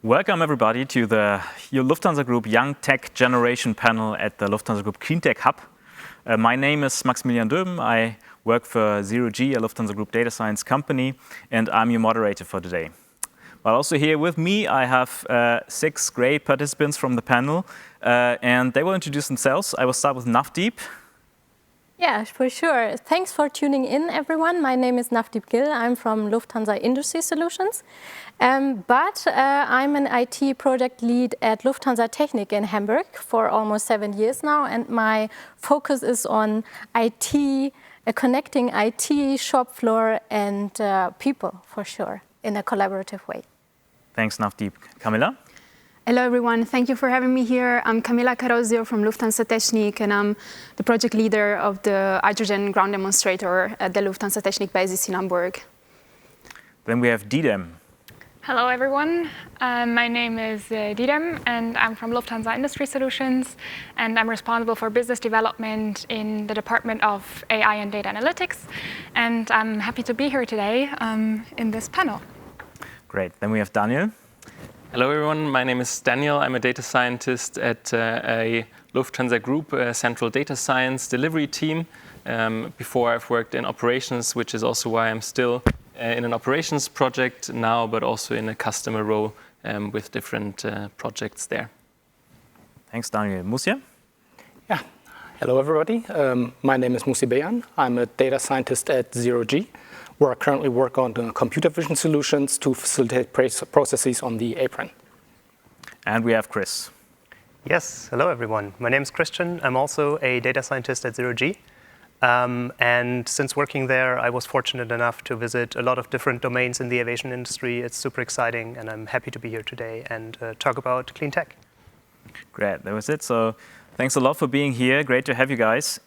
Welcome everybody to your Lufthansa Group Young Tech Generation panel at the Lufthansa Group CleanTech Hub. My name is Maximilan Döben. I work for zeroG, a Lufthansa Group data science company, and I'm your moderator for today. But also here with me, I have 6 great participants from the panel, and they will introduce themselves. I will start with Navdeep. Yeah, for sure. Thanks for tuning in, everyone. My name is Navdeep Gill. I'm from Lufthansa Industry Solutions, but I'm an IT project lead at Lufthansa Technik in Hamburg for almost 7 years now, and my focus is on IT, connecting IT, shop floor, and people, for sure, in a collaborative way. Thanks, Navdeep. Camila? Hello, everyone. Thank you for having me here. I'm Camila Carosio from Lufthansa Technik, and I'm the project leader of the hydrogen ground demonstrator at the Lufthansa Technik basis in Hamburg. Then we have Didem. Hello, everyone. My name is Didem, and I'm from Lufthansa Industry Solutions, and I'm responsible for business development in the Department of AI and Data Analytics. And I'm happy to be here today in this panel. Great. Then we have Daniel. Hello everyone, my name is Daniel. I'm a data scientist at a Lufthansa Group central data science delivery team. Before I've worked in operations, which is also why I'm still in an operations project now, but also in a customer role with different projects there. Thanks, Daniel. Mussie? Yeah, hello everybody. My name is Mussie Beian. I'm a data scientist at zeroG, where I currently work on the computer vision solutions to facilitate processes on the apron. And we have Chris. Yes, hello everyone. My name is Christian. I'm also a data scientist at zeroG. And since working there, I was fortunate enough to visit a lot of different domains in the aviation industry. It's super exciting, and I'm happy to be here today and talk about clean tech. Great, that was it. So thanks a lot for being here. Great to have you guys.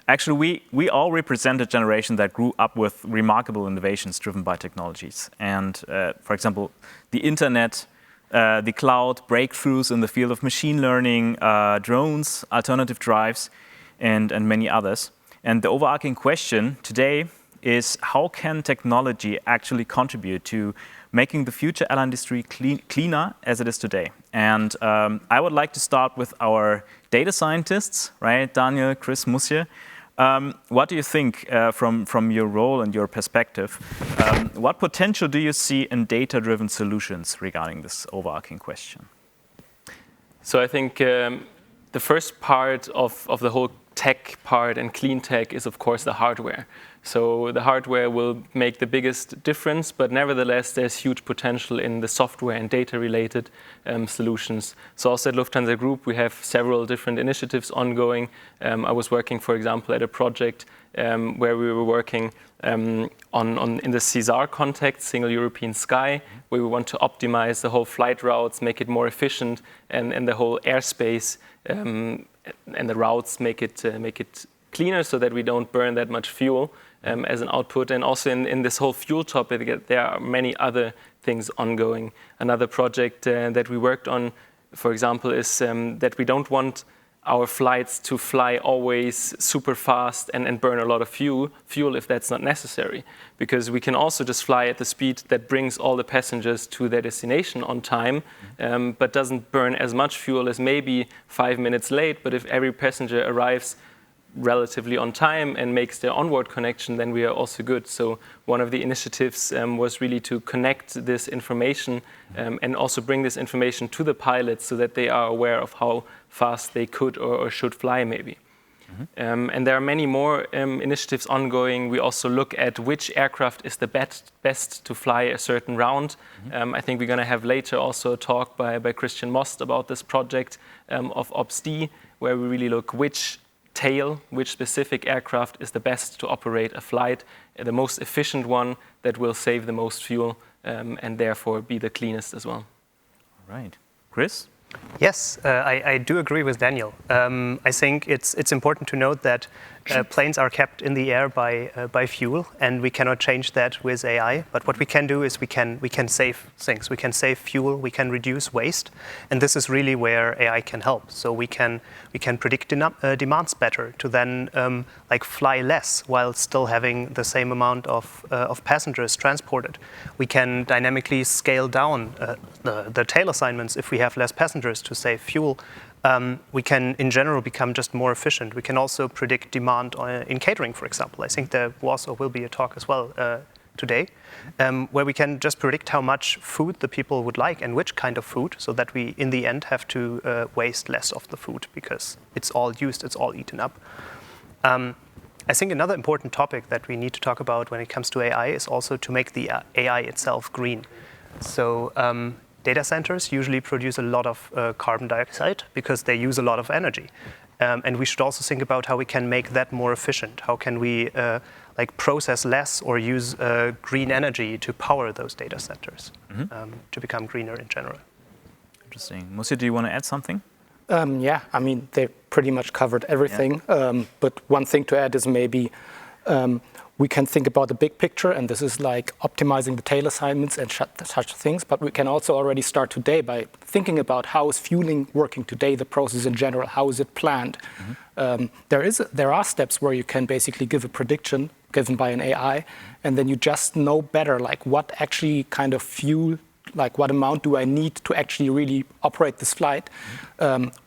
Actually, we all represent a generation that grew up with remarkable innovations driven by technologies. And for example, the internet, the cloud, breakthroughs in the field of machine learning, drones, alternative drives, and many others. And the overarching question today is how can technology actually contribute to making the future airline industry cleaner as it is today? And I would like to start with our data scientists, right? Daniel, Chris, Mussie. What do you think from your role and your perspective? What potential do you see in data-driven solutions regarding this overarching question? So I think the first part of the whole tech part and clean tech is, of course, the hardware. So the hardware will make the biggest difference, but nevertheless, there's huge potential in the software and data-related solutions. So also at Lufthansa Group, we have several different initiatives ongoing. I was working, for example, at a project where we were working in the CESAR context, Single European Sky, where we want to optimize the whole flight routes, make it more efficient, and the whole airspace and the routes make it cleaner so that we don't burn that much fuel as an output. And also in this whole fuel topic, there are many other things ongoing. Another project that we worked on, for example, is that we don't want our flights to fly always super fast and burn a lot of fuel if that's not necessary. Because we can also just fly at the speed that brings all the passengers to their destination on time, but doesn't burn as much fuel as maybe 5 minutes late. But if every passenger arrives relatively on time and makes their onward connection, then we are also good. So one of the initiatives was really to connect this information and also bring this information to the pilots so that they are aware of how fast they could or should fly maybe. And there are many more initiatives ongoing. We also look at which aircraft is the best to fly a certain round. I think we're going to have later also a talk by Christian Most about this project of OPS-D, where we really look which specific aircraft is the best to operate a flight, the most efficient one that will save the most fuel and therefore be the cleanest as well. All right. Chris? Yes, I do agree with Daniel. I think it's important to note that planes are kept in the air by fuel, and we cannot change that with AI. But what we can do is we can save things. We can save fuel. We can reduce waste, and this is really where AI can help. So we can predict demands better to then like fly less while still having the same amount of passengers transported. We can dynamically scale down the tail assignments if we have less passengers to save fuel. We can, in general, become just more efficient. We can also predict demand in catering, for example. I think there was or will be a talk as well today, where we can just predict how much food the people would like and which kind of food, so that we, in the end, have to waste less of the food because it's all used, it's all eaten up. I think another important topic that we need to talk about when it comes to AI is also to make the AI itself green. So data centers usually produce a lot of carbon dioxide because they use a lot of energy. And we should also think about how we can make that more efficient. How can we like process less or use green energy to power those data centers to become greener in general? Interesting. Mussie, do you want to add something? Yeah, I mean, they pretty much covered everything. Yeah. But one thing to add is maybe we can think about the big picture, and this is like optimizing the tail assignments and such things. But we can also already start today by thinking about how is fueling working today, the process in general, how is it planned? There are steps where you can basically give a prediction given by an AI, and then you just know better like what actually kind of fuel, like what amount do I need to actually really operate this flight?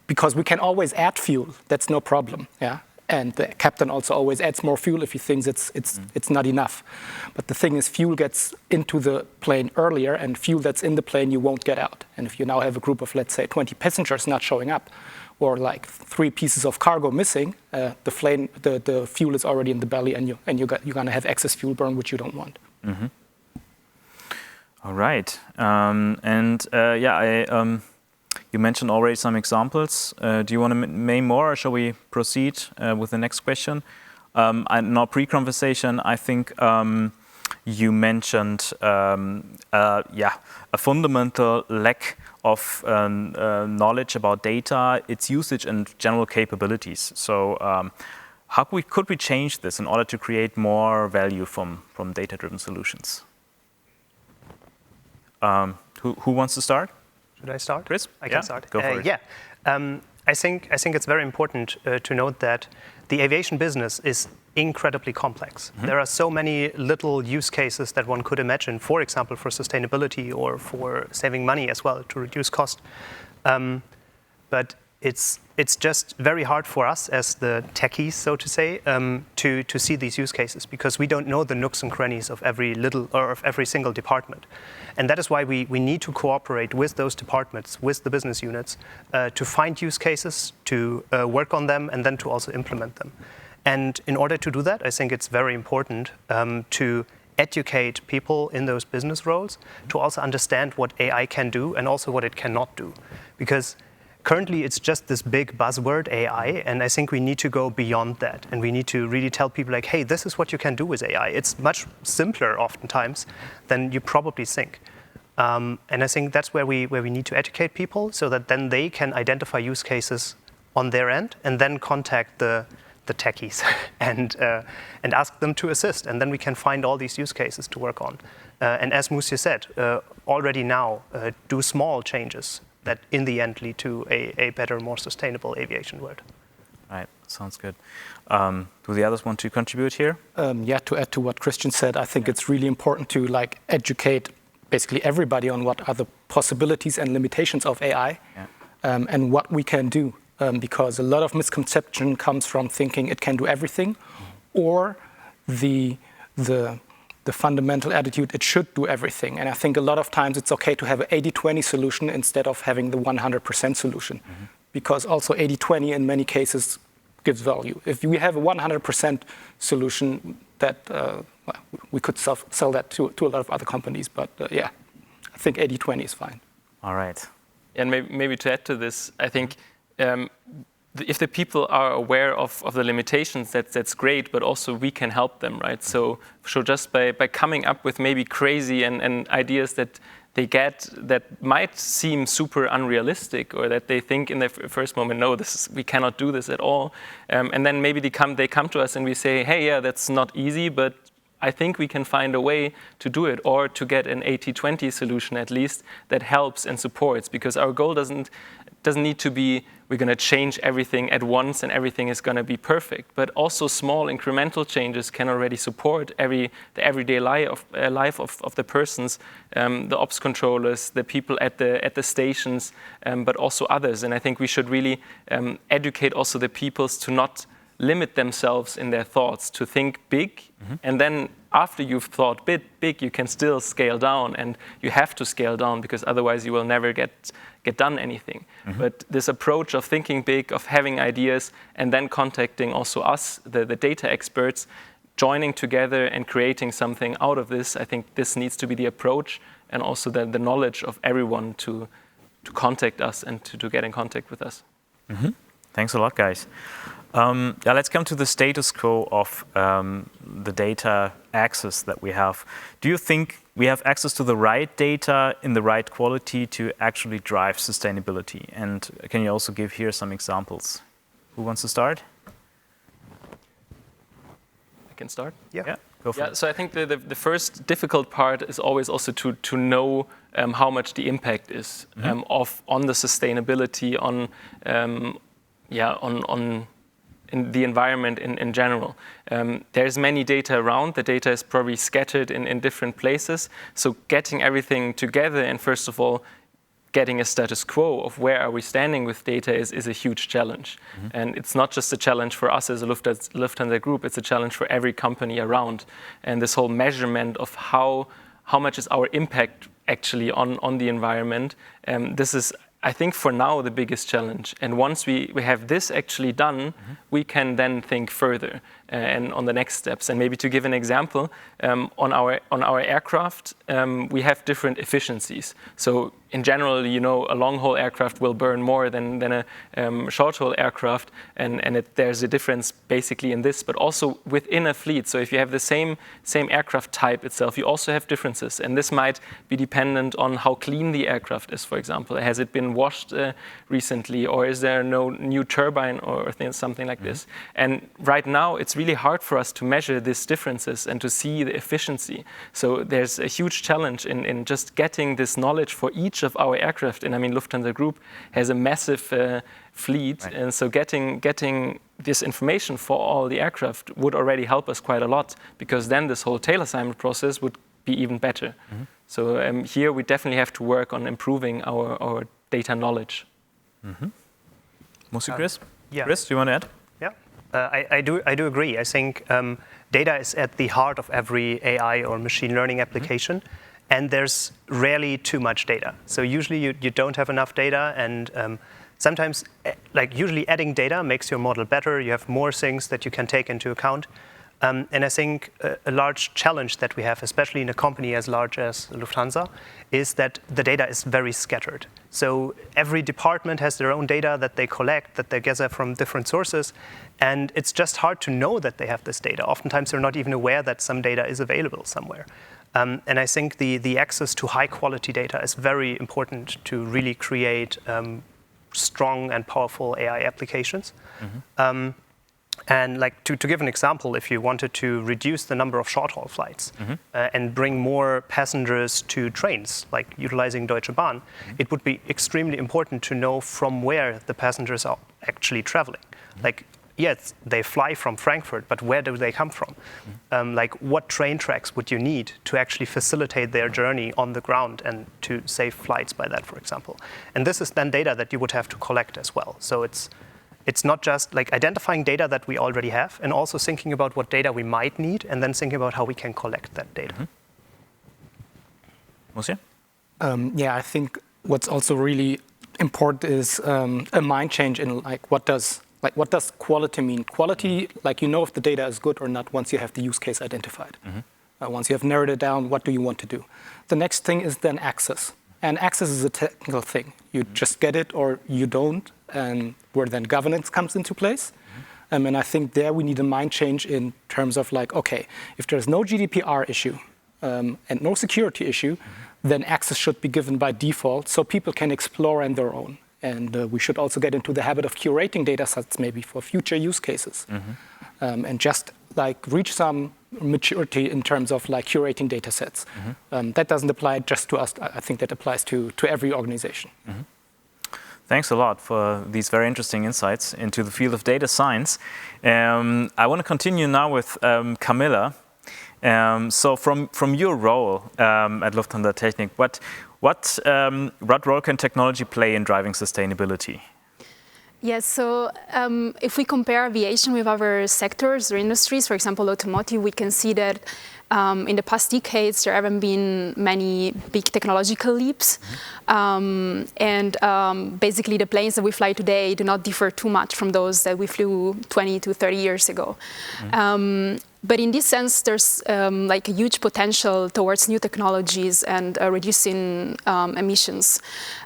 Because we can always add fuel, that's no problem, yeah? And the captain also always adds more fuel if he thinks it's not enough. But the thing is, fuel gets into the plane earlier, and fuel that's in the plane you won't get out. And if you now have a group of, let's say, 20 passengers not showing up, or like 3 pieces of cargo missing, the fuel is already in the belly, and you're gonna have excess fuel burn, which you don't want. All right, you mentioned already some examples. Do you want to name more, or shall we proceed with the next question? In our pre-conversation, I think you mentioned a fundamental lack of knowledge about data, its usage, and general capabilities. So how could we change this in order to create more value from data-driven solutions? Who wants to start? Should I start? Chris? I can start. Go for it. Yeah. I think it's very important to note that the aviation business is incredibly complex. There are so many little use cases that one could imagine, for example, for sustainability or for saving money as well to reduce cost. But it's just very hard for us as the techies, so to say, to see these use cases, because we don't know the nooks and crannies of every little or of every single department. And that is why we need to cooperate with those departments, with the business units, to find use cases, to work on them, and then to also implement them. And in order to do that, I think it's very important to educate people in those business roles to also understand what AI can do and also what it cannot do. Because currently, it's just this big buzzword, AI, and I think we need to go beyond that. And we need to really tell people like, hey, this is what you can do with AI. It's much simpler oftentimes than you probably think. And I think that's where we need to educate people so that then they can identify use cases on their end and then contact the techies and ask them to assist. And then we can find all these use cases to work on. And as Mussie said, already now, do small changes that in the end lead to a better, more sustainable aviation world. Right, sounds good. Do the others want to contribute here? To add to what Christian said, I think it's really important to like educate basically everybody on what are the possibilities and limitations of AI and what we can do. Because a lot of misconception comes from thinking it can do everything, or the fundamental attitude, it should do everything. And I think a lot of times it's okay to have an 80-20 solution instead of having the 100% solution. Because also 80-20 in many cases gives value. If we have a 100% solution, that we could sell that to a lot of other companies. But I think 80-20 is fine. All right. And maybe to add to this, I think if the people are aware of the limitations, that's great, but also we can help them, right? So just by coming up with maybe crazy and ideas that they get that might seem super unrealistic, or that they think in the first moment, no, we cannot do this at all. And then maybe they come to us and we say, hey, yeah, that's not easy, but I think we can find a way to do it, or to get an 80-20 solution at least that helps and supports, because our goal doesn't need to be we're going to change everything at once and everything is going to be perfect, but also small incremental changes can already support the everyday life of the persons, the ops controllers, the people at the stations, but also others. And I think we should really educate also the peoples to not limit themselves in their thoughts, to think big, and then after you've thought big, you can still scale down, and you have to scale down because otherwise you will never get done anything. But this approach of thinking big, of having ideas, and then contacting also us, the data experts, joining together and creating something out of this, I think this needs to be the approach, and also the knowledge of everyone to contact us and to get in contact with us. Thanks a lot, guys. Let's come to the status quo of the data access that we have. Do you think we have access to the right data in the right quality to actually drive sustainability? And can you also give here some examples? Who wants to start? I can start? Yeah, go for it. So I think the first difficult part is always also to know how much the impact is on the sustainability, on in the environment in general. There's many data around. The data is probably scattered in different places. So getting everything together and first of all, getting a status quo of where are we standing with data is a huge challenge. And it's not just a challenge for us as a Lufthansa Group, it's a challenge for every company around. And this whole measurement of how much is our impact actually on the environment, this is, I think, for now the biggest challenge. And once we have this actually done, we can then think further and on the next steps. And maybe to give an example, on our aircraft, we have different efficiencies. So in general, a long-haul aircraft will burn more than a short-haul aircraft, and there's a difference basically in this, but also within a fleet. So if you have the same aircraft type itself, you also have differences, and this might be dependent on how clean the aircraft is, for example. Has it been washed recently, or is there no new turbine or something like this? And right now, it's really hard for us to measure these differences and to see the efficiency. So there's a huge challenge in just getting this knowledge for each of our aircraft. And I mean, Lufthansa Group has a massive fleet, right. And so getting this information for all the aircraft would already help us quite a lot, because then this whole tail assignment process would be even better. So here we definitely have to work on improving our data knowledge. Mussie, Chris? Yeah. Chris, do you want to add? Yeah, I do agree. I think data is at the heart of every AI or machine learning application. And there's rarely too much data. So usually you don't have enough data, and sometimes, usually adding data makes your model better. You have more things that you can take into account. And I think a large challenge that we have, especially in a company as large as Lufthansa, is that the data is very scattered. So every department has their own data that they collect, that they gather from different sources, and it's just hard to know that they have this data. Oftentimes they're not even aware that some data is available somewhere. And I think the access to high quality data is very important to really create strong and powerful AI applications. And to give an example, if you wanted to reduce the number of short-haul flights and bring more passengers to trains, like utilizing Deutsche Bahn, it would be extremely important to know from where the passengers are actually traveling. Yes, they fly from Frankfurt, but where do they come from? What train tracks would you need to actually facilitate their journey on the ground and to save flights by that, for example? And this is then data that you would have to collect as well. So it's not just identifying data that we already have, and also thinking about what data we might need, and then thinking about how we can collect that data. Mussie? I think what's also really important is a mind change in what does quality mean? Quality, if the data is good or not once you have the use case identified. Once you have narrowed it down, what do you want to do? The next thing is then access. And access is a technical thing. You just get it or you don't, and where then governance comes into place. And I think there we need a mind change in terms of okay, if there's no GDPR issue and no security issue, then access should be given by default so people can explore on their own. And we should also get into the habit of curating data sets maybe for future use cases. And just like reach some maturity in terms of like curating data sets. That doesn't apply just to us. I think that applies to every organization. Thanks a lot for these very interesting insights into the field of data science. I want to continue now with Camila. So from your role at Lufthansa Technik, what role can technology play in driving sustainability? Yes, so if we compare aviation with other sectors or industries, for example, automotive, we can see that in the past decades, there haven't been many big technological leaps. Basically, the planes that we fly today do not differ too much from those that we flew 20 to 30 years ago. But in this sense, there's like a huge potential towards new technologies and reducing emissions.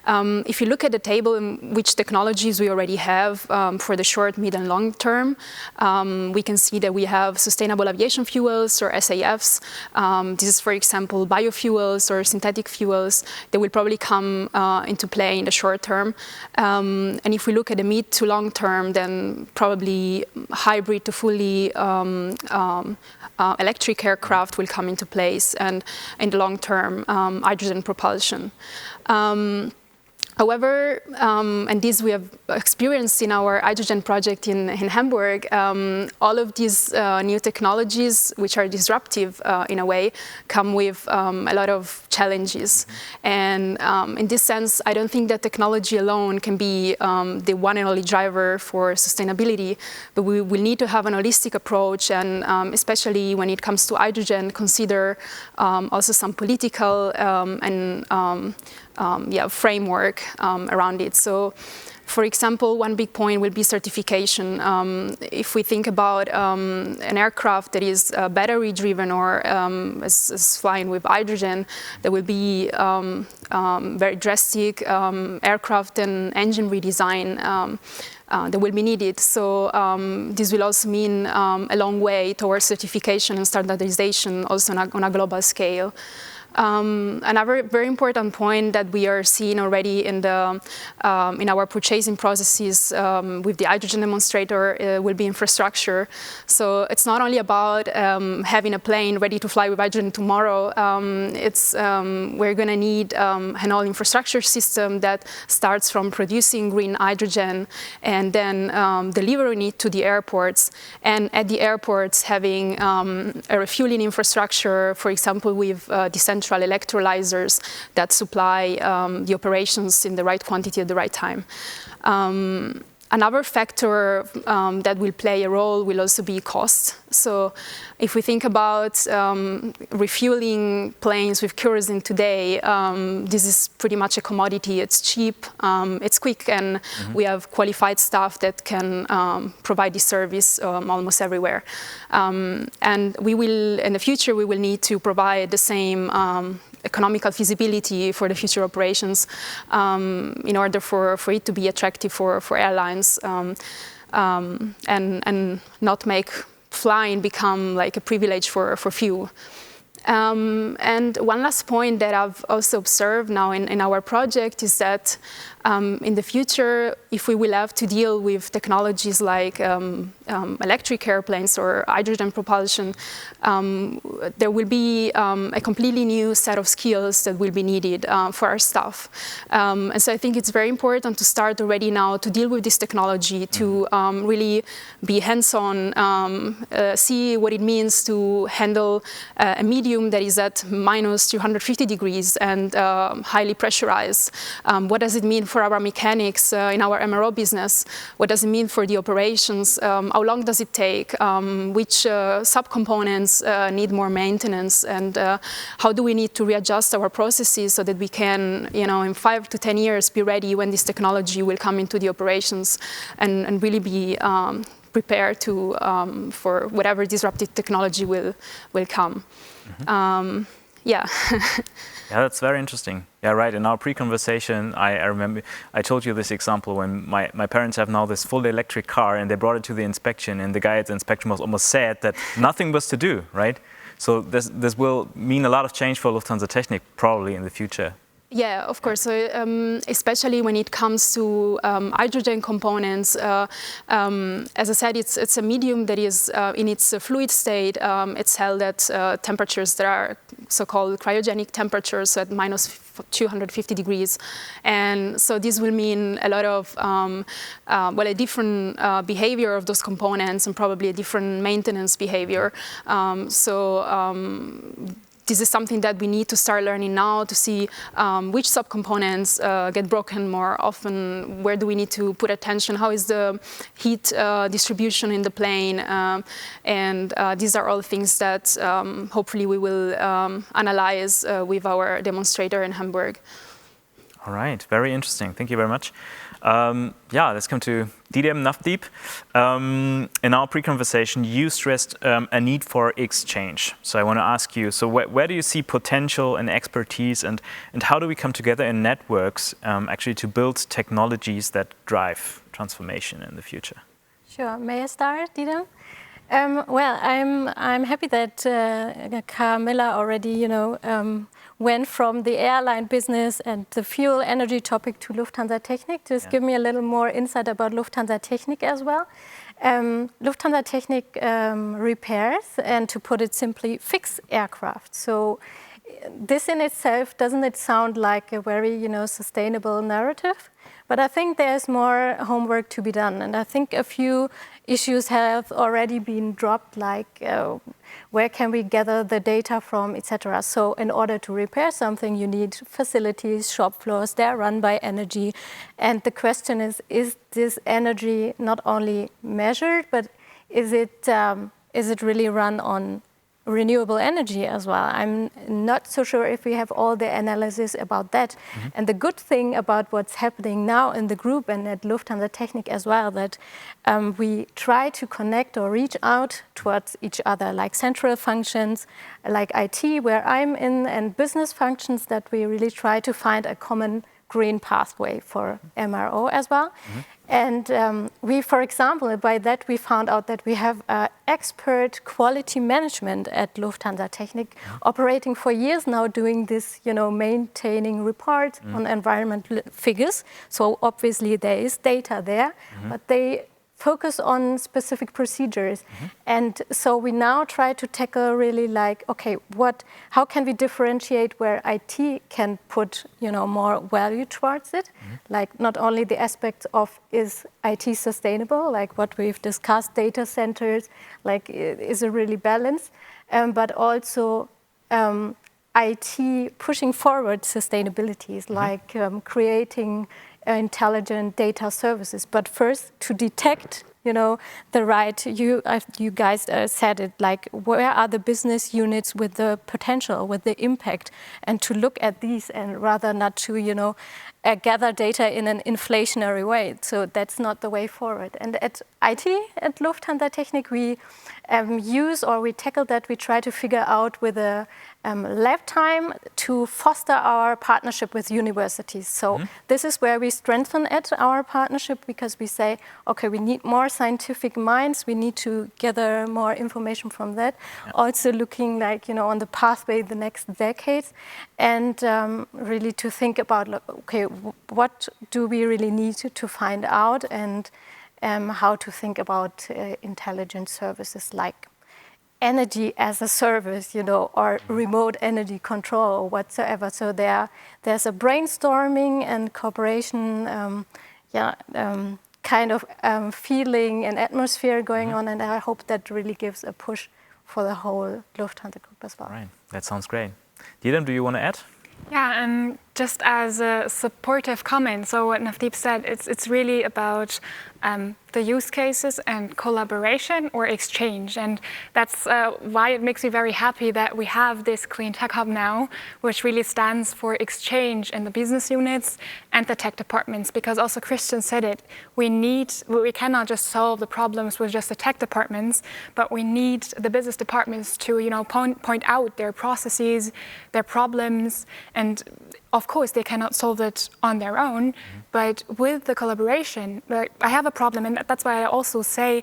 If you look at the table in which technologies we already have for the short, mid, and long term, we can see that we have sustainable aviation fuels, or SAFs. This is, for example, biofuels or synthetic fuels that will probably come into play in the short term. And if we look at the mid to long term, then probably hybrid to fully electric aircraft will come into place, and in the long term, hydrogen propulsion. However, and this we have experienced in our hydrogen project in Hamburg, all of these new technologies, which are disruptive in a way, come with a lot of challenges. And in this sense, I don't think that technology alone can be the one and only driver for sustainability, but we will need to have an holistic approach, and especially when it comes to hydrogen, consider also some political and framework around it. So, for example, one big point will be certification. If we think about an aircraft that is battery-driven or is flying with hydrogen, there will be very drastic aircraft and engine redesign that will be needed. So this will also mean a long way towards certification and standardization, also on a global scale. Another very important point that we are seeing already in our purchasing processes with the hydrogen demonstrator will be infrastructure. So it's not only about having a plane ready to fly with hydrogen tomorrow. We're going to need an whole infrastructure system that starts from producing green hydrogen and then delivering it to the airports. And at the airports, having a refueling infrastructure, for example, with decentralized electrolyzers that supply the operations in the right quantity at the right time. Another factor that will play a role will also be cost. So if we think about refueling planes with kerosene today, this is pretty much a commodity. It's cheap, it's quick, and we have qualified staff that can provide this service almost everywhere. And we will, in the future, we will need to provide the same economical feasibility for the future operations in order for it to be attractive for airlines and not make flying become like a privilege for few. And one last point that I've also observed now in our project is that in the future, if we will have to deal with technologies like electric airplanes or hydrogen propulsion, there will be a completely new set of skills that will be needed for our staff. And so I think it's very important to start already now to deal with this technology, to really be hands-on, see what it means to handle a medium that is at minus 250 degrees and highly pressurized. What does it mean for our mechanics in our MRO business? What does it mean for the operations? How long does it take? Which subcomponents need more maintenance? And how do we need to readjust our processes so that we can, in 5 to 10 years, be ready when this technology will come into the operations and really be prepared for whatever disruptive technology will come. Yeah. Yeah, that's very interesting. Yeah, right. In our pre-conversation, I remember I told you this example when my parents have now this full electric car and they brought it to the inspection, and the guy at the inspection was almost sad that nothing was to do, right? So this will mean a lot of change for Lufthansa Technik probably in the future. Yeah, of course. So, especially when it comes to hydrogen components, as I said, it's a medium that is in its fluid state. It's held at temperatures that are so-called cryogenic temperatures at minus 250 degrees. And so this will mean a lot of, a different behavior of those components and probably a different maintenance behavior. This is something that we need to start learning now to see which subcomponents get broken more often, where do we need to put attention, how is the heat distribution in the plane, and these are all things that hopefully we will analyze with our demonstrator in Hamburg. All right, very interesting. Thank you very much. Let's come to Didem, Navdeep. In our pre-conversation, you stressed a need for exchange. So I want to ask you, so where do you see potential and expertise, and how do we come together in networks actually to build technologies that drive transformation in the future? Sure. May I start, Didem? I'm happy that Camila already, went from the airline business and the fuel energy topic to Lufthansa Technik. Just give me a little more insight about Lufthansa Technik as well. Lufthansa Technik repairs, and to put it simply, fix aircraft. So this in itself, doesn't it sound like a very, sustainable narrative? But I think there's more homework to be done. And I think a few issues have already been dropped, like where can we gather the data from, etc. So in order to repair something, you need facilities, shop floors, they're run by energy. And the question is this energy not only measured, but is it really run on renewable energy as well? I'm not so sure if we have all the analysis about that. Mm-hmm. And the good thing about what's happening now in the group and at Lufthansa Technik as well, that we try to connect or reach out towards each other, like central functions, like IT, where I'm in, and business functions, that we really try to find a common green pathway for MRO as well. Mm-hmm. And we, for example, by that we found out that we have expert quality management at Lufthansa Technik, operating for years now, doing this, maintaining reports on environmental figures. So obviously there is data there, but they focus on specific procedures. And so we now try to tackle really like, okay, how can we differentiate where IT can put, more value towards it? Like not only the aspects of, is IT sustainable, like what we've discussed, data centers, like is it really balanced? But also IT pushing forward sustainabilities, like creating intelligent data services. But first, to detect, the right, you guys said it, like where are the business units with the potential, with the impact, and to look at these, and rather not to, gather data in an inflationary way. So that's not the way forward. And at IT, at Lufthansa Technik, we we tackle that, we try to figure out with a lab time to foster our partnership with universities. So this is where we strengthen our partnership, because we say, okay, we need more scientific minds, we need to gather more information from that. Yeah. Also looking like, on the pathway the next decades, and really to think about, okay, what do we really need to find out, and how to think about intelligent services like energy as a service, or remote energy control or whatsoever. So there's a brainstorming and cooperation, kind of feeling and atmosphere going on, and I hope that really gives a push for the whole Lufthansa Group as well. Right, that sounds great. Didem, do you want to add? Yeah, just as a supportive comment, so what Navdeep said, it's really about the use cases and collaboration or exchange. And that's why it makes me very happy that we have this CleanTech Hub now, which really stands for exchange in the business units and the tech departments. Because also Christian said it, we cannot just solve the problems with just the tech departments, but we need the business departments to point out their processes, their problems, and of course, they cannot solve it on their own, but with the collaboration, I have a problem, and that's why I also say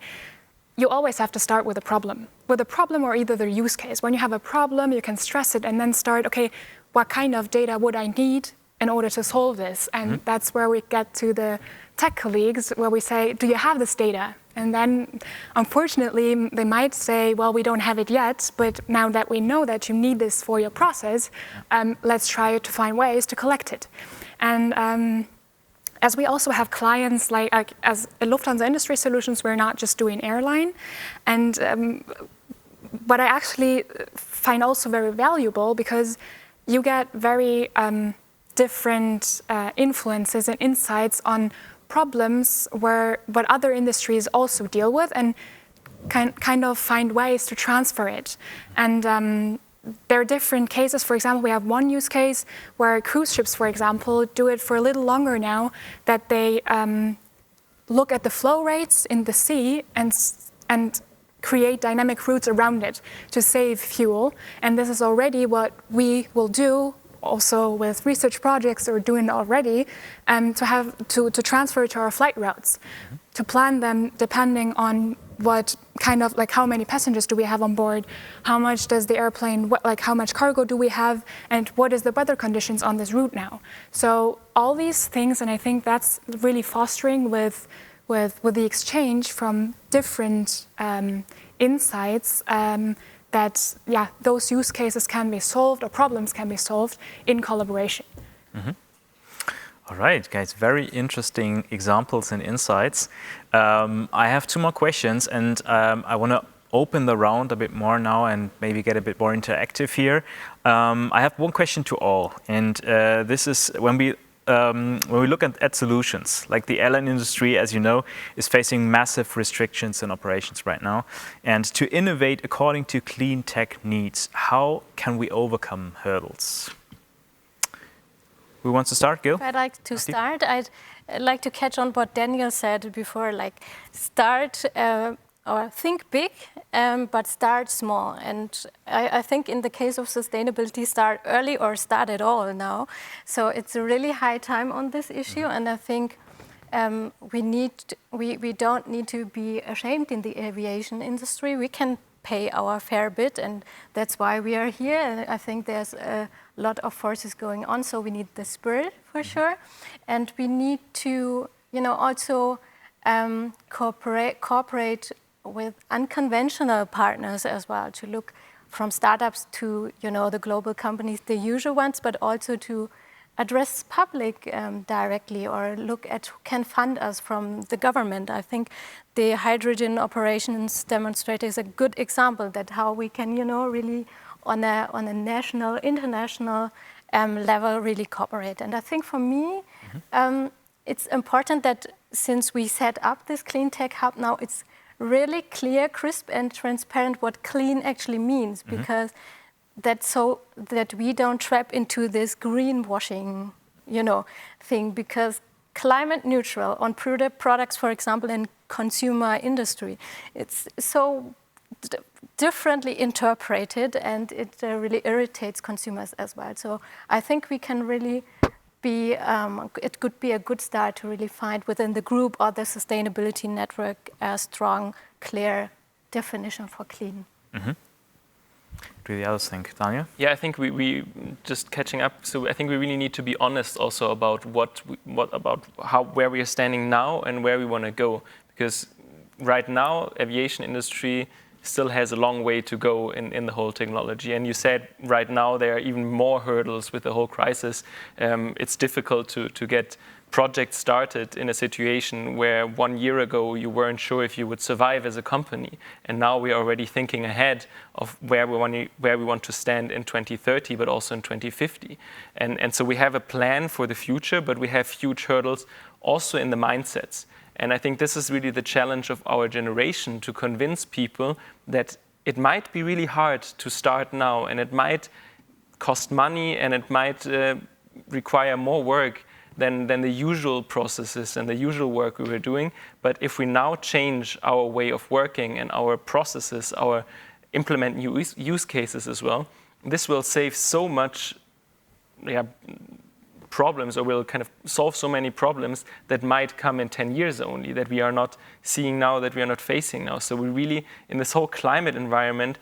you always have to start with a problem or either the use case. When you have a problem, you can stress it and then start, okay, what kind of data would I need in order to solve this? And that's where we get to the tech colleagues, where we say, do you have this data? And then, unfortunately, they might say, well, we don't have it yet, but now that we know that you need this for your process, let's try to find ways to collect it. And as we also have clients, like as a Lufthansa Industry Solutions, we're not just doing airline. And what I actually find also very valuable, because you get very different influences and insights on problems what other industries also deal with, and kind of find ways to transfer it. And there are different cases. For example, we have one use case where cruise ships, for example, do it for a little longer now, that they look at the flow rates in the sea and create dynamic routes around it to save fuel. And this is already what we will do also with research projects that we're doing already, to transfer to our flight routes, to plan them depending on what kind of, like, how many passengers do we have on board, how much does the airplane, how much cargo do we have, and what is the weather conditions on this route now. So all these things, and I think that's really fostering with the exchange from different insights, that those use cases can be solved, or problems can be solved in collaboration. All right, guys, very interesting examples and insights. I have two more questions, and I want to open the round a bit more now and maybe get a bit more interactive here. I have one question to all, and this is when we look at solutions, like the airline industry, as you know, is facing massive restrictions in operations right now. And to innovate according to clean tech needs, how can we overcome hurdles? Who wants to start, Gill? I'd like to start. I'd like to catch on what Daniel said before, like start or think big, but start small. And I think in the case of sustainability, start early or start at all now. So it's a really high time on this issue. And I think we don't need to be ashamed in the aviation industry. We can pay our fair bit, and that's why we are here. And I think there's a lot of forces going on, so we need the spirit for sure. And we need to, also cooperate with unconventional partners as well, to look from startups to, the global companies, the usual ones, but also to address public directly, or look at who can fund us from the government. I think the hydrogen operations demonstrator is a good example that how we can, really on a national, international level really cooperate. And I think for me, it's important that since we set up this CleanTech Hub now, it's really clear, crisp, and transparent what clean actually means, because that's so that we don't trap into this greenwashing, thing, because climate neutral on products, for example, in consumer industry, it's so differently interpreted, and it really irritates consumers as well. So I think we can really be, it could be a good start to really find within the group or the sustainability network a strong, clear definition for clean. What do the others think? Daniel? Yeah, I think we just catching up. So I think we really need to be honest also about where we are standing now and where we want to go, because right now aviation industry still has a long way to go in the whole technology. And you said right now there are even more hurdles with the whole crisis. It's difficult to get projects started in a situation where 1 year ago you weren't sure if you would survive as a company. And now we are already thinking ahead of where we want to stand in 2030, but also in 2050. And so we have a plan for the future, but we have huge hurdles also in the mindsets. And I think this is really the challenge of our generation, to convince people that it might be really hard to start now, and it might cost money, and it might require more work than the usual processes and the usual work we were doing. But if we now change our way of working and our processes, implement new use cases as well, this will save so much problems, or will kind of solve so many problems that might come in 10 years only, that we are not seeing now, that we are not facing now. So we really, in this whole climate environment,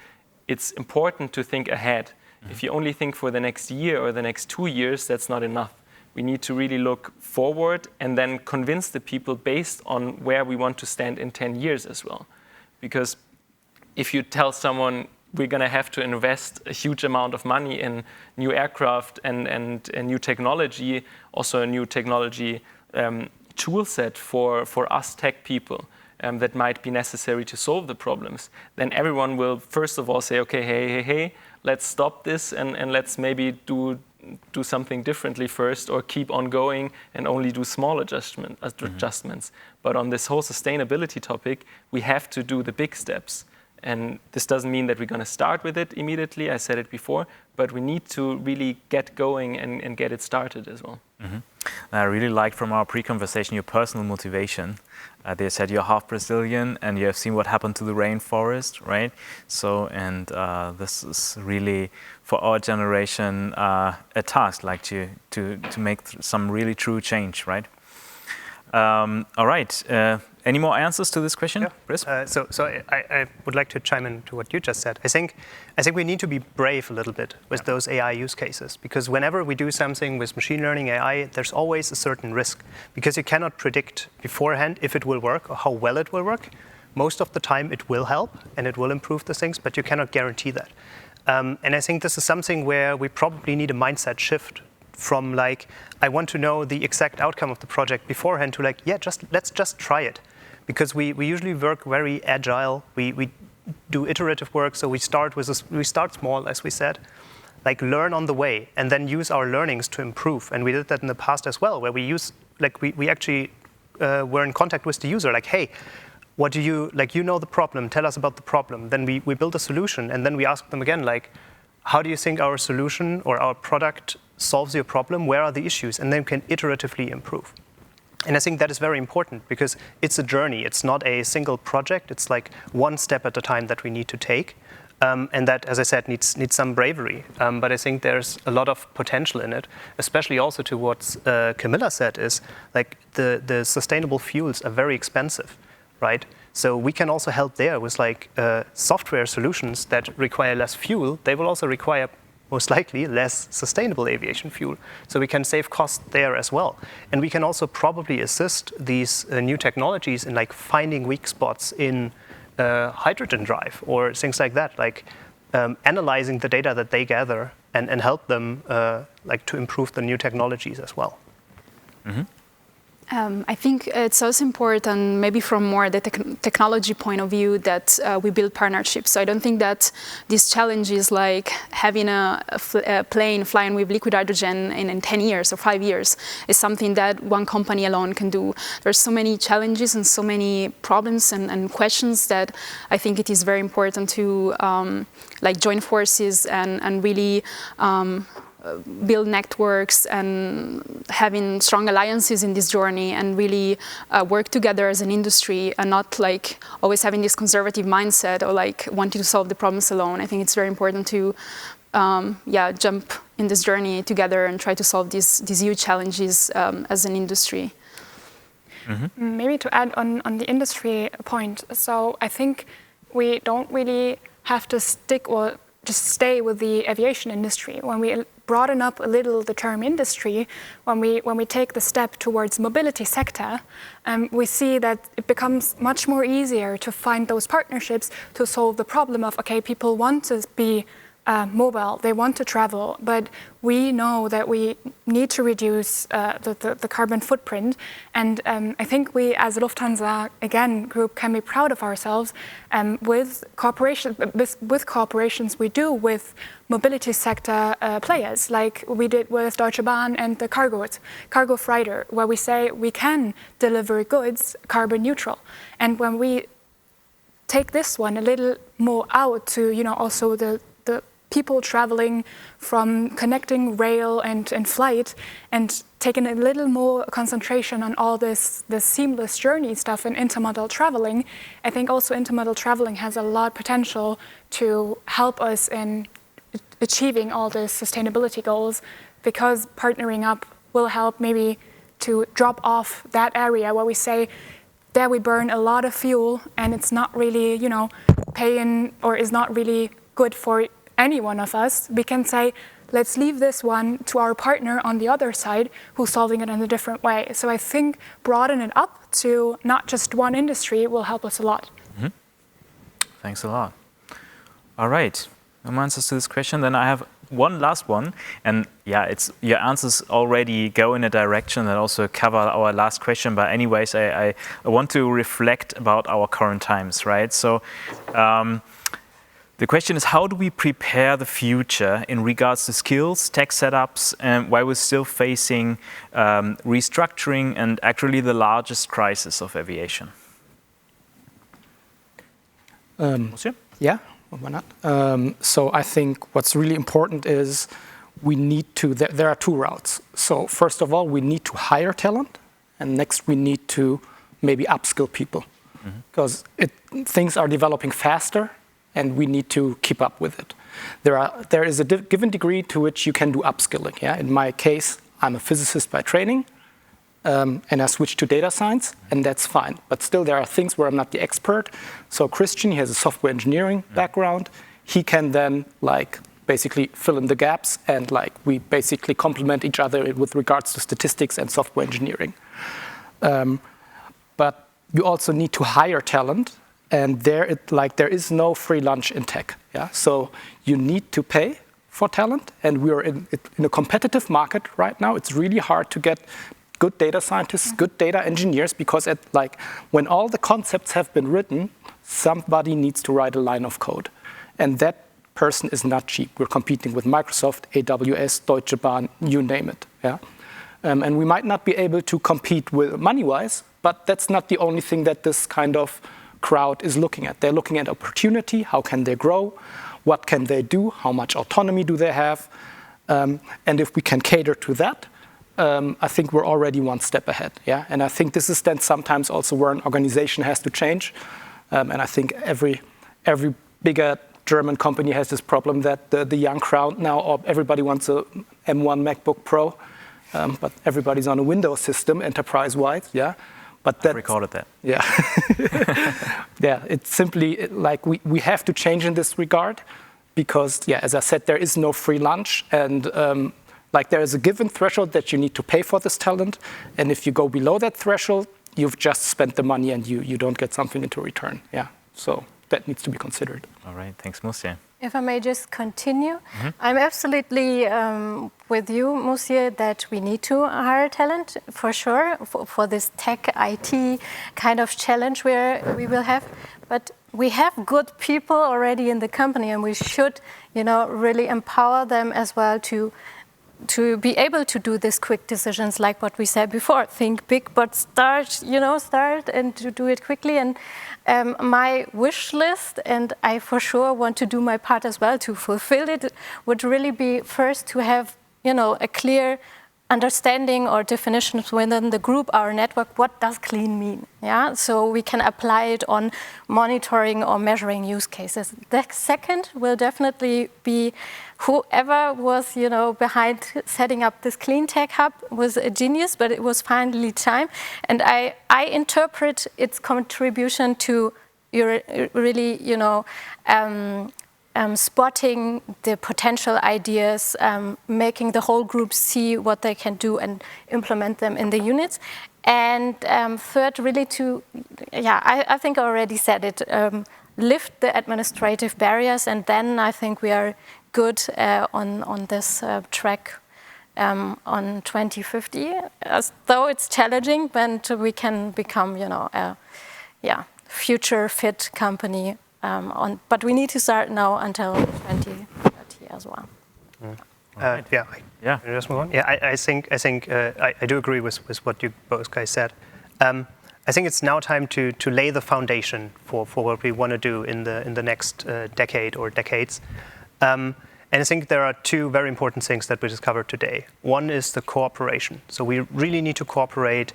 it's important to think ahead. If you only think for the next year or the next 2 years, that's not enough. We need to really look forward and then convince the people based on where we want to stand in 10 years as well. Because if you tell someone we're going to have to invest a huge amount of money in new aircraft and new technology, also a new technology tool set for us tech people that might be necessary to solve the problems, then everyone will first of all say, okay, hey, let's stop this and let's maybe do something differently first, or keep on going and only do small adjustments. But on this whole sustainability topic, we have to do the big steps. And this doesn't mean that we're going to start with it immediately, I said it before, but we need to really get going and get it started as well. I really liked from our pre-conversation your personal motivation. They said you're half Brazilian and you have seen what happened to the rainforest, right? So, and this is really for our generation a task, like to make some really true change, right? All right. Any more answers to this question, Chris? So I would like to chime in to what you just said. I think we need to be brave a little bit with those AI use cases, because whenever we do something with machine learning AI, there's always a certain risk, because you cannot predict beforehand if it will work or how well it will work. Most of the time it will help and it will improve the things, but you cannot guarantee that. And I think this is something where we probably need a mindset shift from like, I want to know the exact outcome of the project beforehand, to like, yeah, let's just try it. Because we usually work very agile. We do iterative work, so we start small, as we said, like learn on the way, and then use our learnings to improve. And we did that in the past as well, where we actually were in contact with the user, like, hey, what do you know the problem? Tell us about the problem. Then we build a solution, and then we ask them again, like, how do you think our solution or our product solves your problem? Where are the issues? And then we can iteratively improve. And I think that is very important, because it's a journey. It's not a single project. It's like one step at a time that we need to take. And that, as I said, needs some bravery. But I think there's a lot of potential in it, especially also to what Camila said, is like the sustainable fuels are very expensive, right? So we can also help there with like software solutions that require less fuel. They will also require most likely less sustainable aviation fuel. So we can save costs there as well. And we can also probably assist these new technologies in like finding weak spots in hydrogen drive or things like that, like analyzing the data that they gather and help them like to improve the new technologies as well. I think it's also important, maybe from more the technology point of view, that we build partnerships. So I don't think that these challenges, like having a plane flying with liquid hydrogen in 10 years or 5 years, is something that one company alone can do. There's so many challenges and so many problems and questions that I think it is very important to like join forces and really build networks and having strong alliances in this journey, and really work together as an industry, and not like always having this conservative mindset or like wanting to solve the problems alone. I think it's very important to jump in this journey together and try to solve these huge challenges as an industry. Maybe to add on the industry point, so I think we don't really have to stick or just stay with the aviation industry. When we broaden up a little the term industry, when we take the step towards mobility sector, we see that it becomes much more easier to find those partnerships to solve the problem of, okay, people want to be mobile, they want to travel, but we know that we need to reduce the carbon footprint. And I think we, as a Lufthansa, again, group, can be proud of ourselves with cooperations we do with mobility sector players, like we did with Deutsche Bahn and the cargo freighter, where we say we can deliver goods carbon neutral. And when we take this one a little more out to, also the people traveling from connecting rail and flight, and taking a little more concentration on all this seamless journey stuff and intermodal traveling, I think also intermodal traveling has a lot of potential to help us in achieving all the sustainability goals, because partnering up will help maybe to drop off that area where we say, there we burn a lot of fuel and it's not really, paying or is not really good for any one of us. We can say, let's leave this one to our partner on the other side who's solving it in a different way. So I think broaden it up to not just one industry will help us a lot. Mm-hmm. Thanks a lot. All right, no answers to this question. Then I have one last one. And yeah, your answers already go in a direction that also cover our last question. But anyways, I want to reflect about our current times, right? So the question is, how do we prepare the future in regards to skills, tech setups, and while we're still facing restructuring and actually the largest crisis of aviation? Monsieur? Yeah, why not? So I think what's really important is we need to, there are two routes. So first of all, we need to hire talent, and next we need to maybe upskill people. Because things are developing faster, and we need to keep up with it. There is a given degree to which you can do upskilling. Yeah? In my case, I'm a physicist by training, and I switched to data science, and that's fine. But still, there are things where I'm not the expert. So Christian, he has a software engineering background. He can then basically fill in the gaps, and we basically complement each other with regards to statistics and software engineering. But you also need to hire talent. And there is no free lunch in tech. Yeah? So you need to pay for talent, and we are in a competitive market right now. It's really hard to get good data scientists, good data engineers, because when all the concepts have been written, somebody needs to write a line of code. And that person is not cheap. We're competing with Microsoft, AWS, Deutsche Bahn, you name it. Yeah? And we might not be able to compete with money-wise, but that's not the only thing that this kind of crowd is looking at. They're looking at opportunity, how can they grow, what can they do, how much autonomy do they have, and if we can cater to that, I think we're already one step ahead. Yeah, and I think this is then sometimes also where an organization has to change, and I think every bigger German company has this problem that the young crowd now, everybody wants a M1 MacBook Pro, but everybody's on a Windows system enterprise-wide. Yeah. But I recorded that. Yeah. Yeah, it's simply we have to change in this regard because, yeah, as I said, there is no free lunch. And there is a given threshold that you need to pay for this talent. And if you go below that threshold, you've just spent the money and you don't get something into return. Yeah, so that needs to be considered. All right, thanks, Mussie. If I may just continue, I'm absolutely with you, Mussie, that we need to hire talent for sure for this tech IT kind of challenge where we will have. But we have good people already in the company, and we should, really empower them as well to be able to do these quick decisions, like what we said before. Think big, but start and to do it quickly. And my wish list, and I for sure want to do my part as well to fulfill it, would really be first to have, a clear understanding or definitions within the group, our network, what does clean mean? Yeah, so we can apply it on monitoring or measuring use cases. The second will definitely be whoever was, behind setting up this CleanTech Hub was a genius, but it was finally time. And I interpret its contribution to really, spotting the potential ideas, making the whole group see what they can do and implement them in the units. And third, really I think I already said it, lift the administrative barriers, and then I think we are good on this track on 2050. Though it's challenging, but we can become, a future fit company. But we need to start now until 2030 as well. Just move on. Yeah, I think I do agree with what you both guys said. I think it's now time to lay the foundation for what we want to do in the next decade or decades. And I think there are two very important things that we discovered today. One is the cooperation. So we really need to cooperate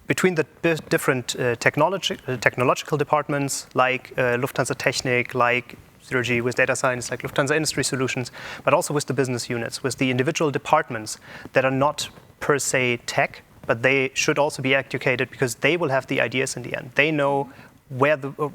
between the different technological departments, like Lufthansa Technik, like zeroG with data science, like Lufthansa Industry Solutions, but also with the business units, with the individual departments that are not per se tech, but they should also be educated because they will have the ideas in the end. They know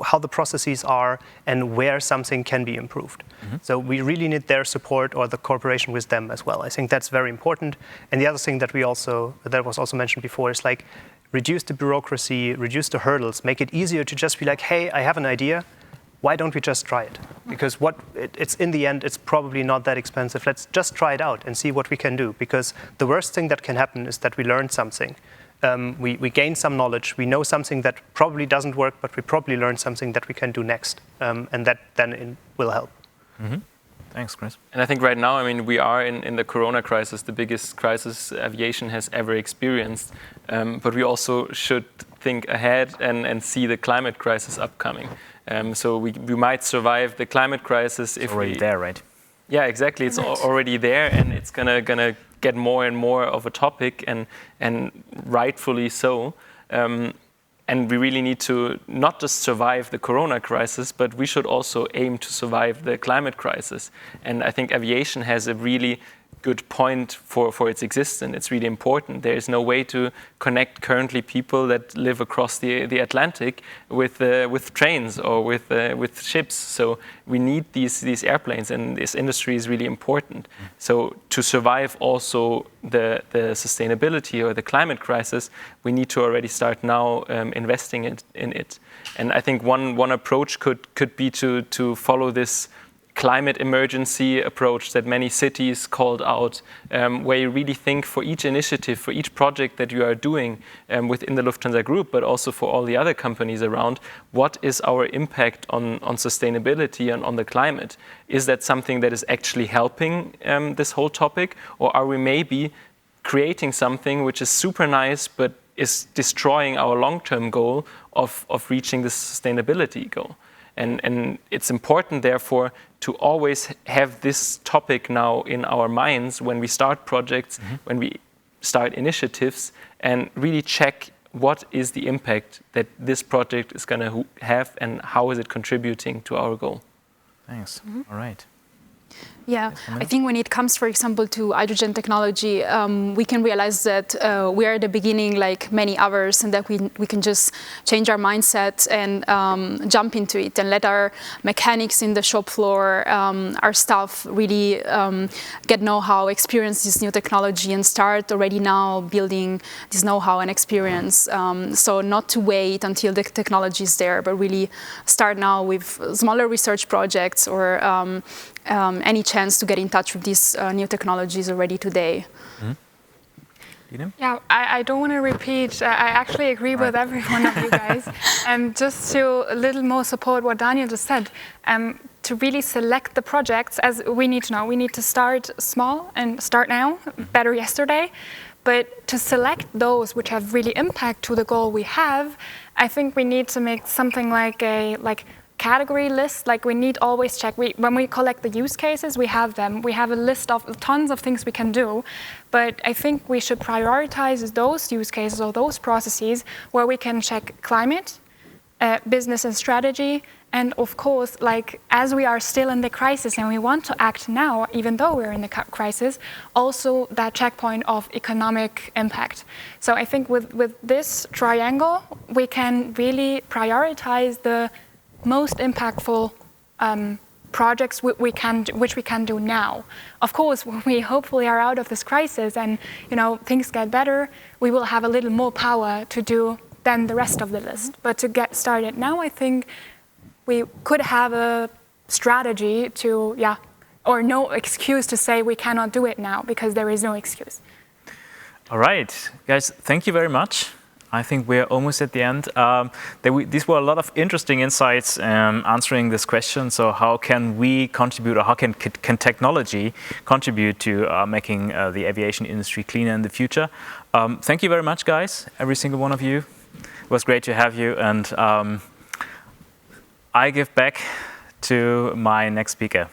how the processes are and where something can be improved. So we really need their support or the cooperation with them as well. I think that's very important. And the other thing that was also mentioned before is like reduce the bureaucracy, reduce the hurdles, make it easier to just be like, hey, I have an idea. Why don't we just try it? Because it's in the end, it's probably not that expensive. Let's just try it out and see what we can do. Because the worst thing that can happen is that we learn something. We gain some knowledge. We know something that probably doesn't work, but we probably learn something that we can do next. And that then will help. Thanks, Chris. And I think right now, I mean, we are in the corona crisis, the biggest crisis aviation has ever experienced. But we also should think ahead and see the climate crisis upcoming. So we might survive the climate crisis if already there, right? Yeah, exactly. It's already there, and it's gonna get more and more of a topic, and rightfully so. And we really need to not just survive the corona crisis, but we should also aim to survive the climate crisis. And I think aviation has a really good point for its existence. It's really important. There is no way to connect currently people that live across the Atlantic with trains or with ships. So we need these airplanes, and this industry is really important. So to survive also the sustainability or the climate crisis, we need to already start now investing in it. And I think one approach could be to follow this climate emergency approach that many cities called out, where you really think for each initiative, for each project that you are doing within the Lufthansa Group, but also for all the other companies around, what is our impact on sustainability and on the climate? Is that something that is actually helping this whole topic, or are we maybe creating something which is super nice but is destroying our long-term goal of reaching this sustainability goal? And it's important, therefore, to always have this topic now in our minds when we start projects, when we start initiatives, and really check what is the impact that this project is going to have and how is it contributing to our goal. Thanks. All right. Yeah, I think when it comes, for example, to hydrogen technology, we can realize that we are at the beginning like many others, and that we can just change our mindset and jump into it and let our mechanics in the shop floor, our staff really get know-how, experience this new technology and start already now building this know-how and experience. So not to wait until the technology is there, but really start now with smaller research projects or any chance to get in touch with these new technologies already today. Didem? Yeah, I don't want to repeat. I actually agree with every one of you guys. And just to a little more support what Daniel just said, to really select the projects, as we need to know, we need to start small and start now, better yesterday. But to select those which have really impact to the goal we have, I think we need to make something like a category list. Like we need always check. When we collect the use cases, we have them. We have a list of tons of things we can do. But I think we should prioritize those use cases or those processes where we can check climate, business and strategy, and of course, like as we are still in the crisis and we want to act now, even though we're in the crisis, also that checkpoint of economic impact. So I think with this triangle, we can really prioritize the most impactful projects which we can do now. Of course, when we hopefully are out of this crisis and things get better, we will have a little more power to do than the rest of the list. But to get started now, I think we could have a strategy to, or no excuse to say we cannot do it now, because there is no excuse. All right, guys, thank you very much. I think we're almost at the end. These were a lot of interesting insights answering this question. So how can we contribute, or how can technology contribute to making the aviation industry cleaner in the future? Thank you very much, guys, every single one of you. It was great to have you. And I give back to my next speaker.